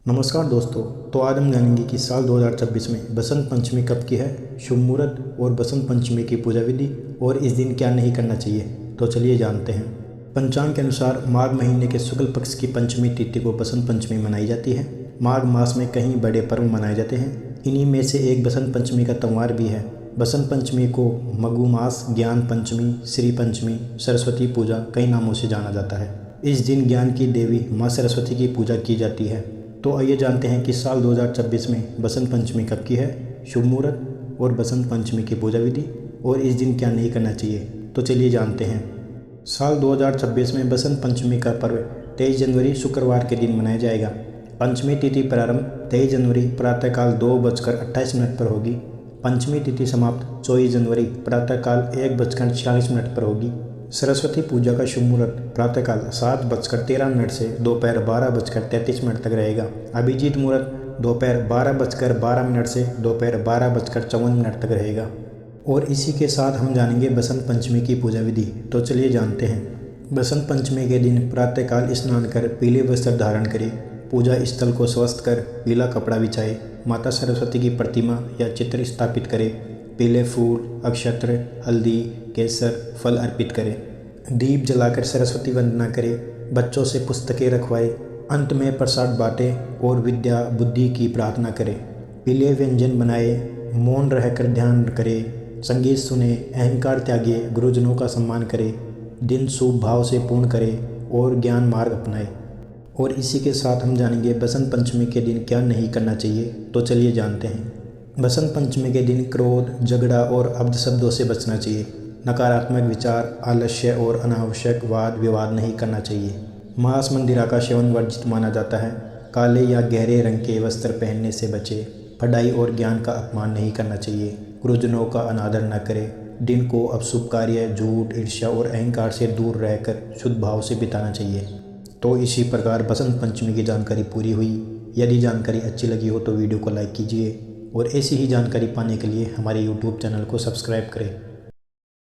नमस्कार दोस्तों। तो आज हम जानेंगे कि साल 2026 में बसंत पंचमी कब की है, शुभ मुहूर्त और बसंत पंचमी की पूजा विधि और इस दिन क्या नहीं करना चाहिए। तो चलिए जानते हैं। पंचांग के अनुसार माघ महीने के शुक्ल पक्ष की पंचमी तिथि को बसंत पंचमी मनाई जाती है। माघ मास में कई बड़े पर्व मनाए जाते हैं। इन्हीं में से एक बसंत पंचमी का त्यौहार भी है। बसंत पंचमी को मगु मास, ज्ञान पंचमी, श्री पंचमी, सरस्वती पूजा कई नामों से जाना जाता है। इस दिन ज्ञान की देवी माँ सरस्वती की पूजा की जाती है। तो आइए जानते हैं कि साल 2026 में बसंत पंचमी कब की है, शुभ मुहूर्त और बसंत पंचमी की पूजा विधि और इस दिन क्या नहीं करना चाहिए। तो चलिए जानते हैं। साल 2026 में बसंत पंचमी का पर्व 23 जनवरी शुक्रवार के दिन मनाया जाएगा। पंचमी तिथि प्रारंभ 23 जनवरी प्रातःकाल 2:28 पर होगी। पंचमी तिथि समाप्त 24 जनवरी प्रातःकाल 1:46 पर होगी। सरस्वती पूजा का शुभ मुहूर्त प्रातःकाल 7:13 से दोपहर 12:33 तक रहेगा। अभिजीत मुहूर्त दोपहर 12:12 से दोपहर 12:54 तक रहेगा। और इसी के साथ हम जानेंगे बसंत पंचमी की पूजा विधि। तो चलिए जानते हैं। बसंत पंचमी के दिन प्रातःकाल स्नान कर पीले वस्त्र धारण करें। पूजा स्थल को स्वस्थ कर पीला कपड़ा बिछाए। माता सरस्वती की प्रतिमा या चित्र स्थापित करें। पीले फूल, अक्षत्र, हल्दी, केसर, फल अर्पित करें। दीप जलाकर सरस्वती वंदना करें। बच्चों से पुस्तकें रखवाएं। अंत में प्रसाद बांटें और विद्या बुद्धि की प्रार्थना करें। पीले व्यंजन बनाए। मौन रहकर ध्यान करें। संगीत सुने। अहंकार त्यागिए। गुरुजनों का सम्मान करें। दिन शुभ भाव से पूर्ण करें और ज्ञान मार्ग अपनाएं। और इसी के साथ हम जानेंगे बसंत पंचमी के दिन क्या नहीं करना चाहिए। तो चलिए जानते हैं। बसंत पंचमी के दिन क्रोध, झगड़ा और अब्ध शब्दों से बचना चाहिए। नकारात्मक विचार, आलस्य और अनावश्यक वाद विवाद नहीं करना चाहिए। मांस मंदिरा का सेवन वर्जित माना जाता है। काले या गहरे रंग के वस्त्र पहनने से बचें। पढ़ाई और ज्ञान का अपमान नहीं करना चाहिए। गुरुजनों का अनादर न करें। दिन को अशुभ कार्य, झूठ, ईर्ष्या और अहंकार से दूर रहकर शुद्ध भाव से बिताना चाहिए। तो इसी प्रकार बसंत पंचमी की जानकारी पूरी हुई। यदि जानकारी अच्छी लगी हो तो वीडियो को लाइक कीजिए और ऐसी ही जानकारी पाने के लिए हमारे YouTube चैनल को सब्सक्राइब करें।